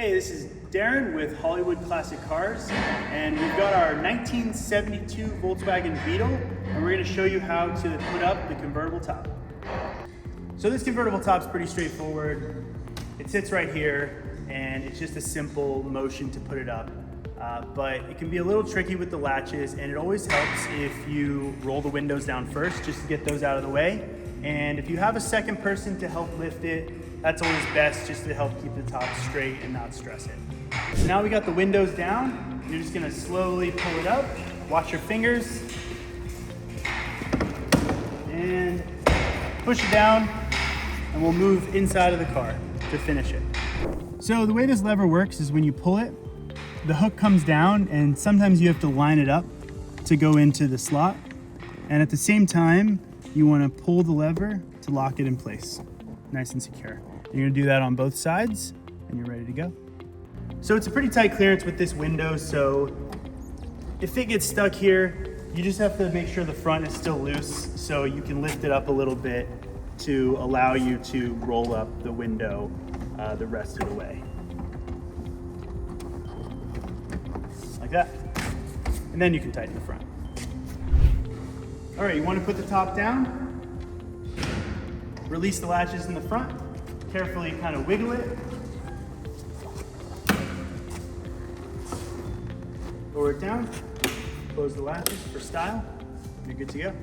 Hey, this is Darren with Hollywood Classic Cars, and we've got our 1972 Volkswagen Beetle, and we're going to show you how to put up the convertible top. So this convertible top is pretty straightforward. It sits right here, and it's just a simple motion to put it up. But it can be a little tricky with the latches, and it always helps if you roll the windows down first just to get those out of the way. And if you have a second person to help lift it, that's always best, just to help keep the top straight and not stress it. So now we got the windows down. You're just gonna slowly pull it up. Watch your fingers. And push it down, and we'll move inside of the car to finish it. So the way this lever works is when you pull it, the hook comes down, and sometimes you have to line it up to go into the slot. And at the same time, you wanna pull the lever to lock it in place, nice and secure. You're gonna do that on both sides, and you're ready to go. So it's a pretty tight clearance with this window, so if it gets stuck here, you just have to make sure the front is still loose so you can lift it up a little bit to allow you to roll up the window the rest of the way. Like that. And then you can tighten the front. All right, you wanna put the top down, release the latches in the front, carefully kind of wiggle it, lower it down, close the latches for style, you're good to go.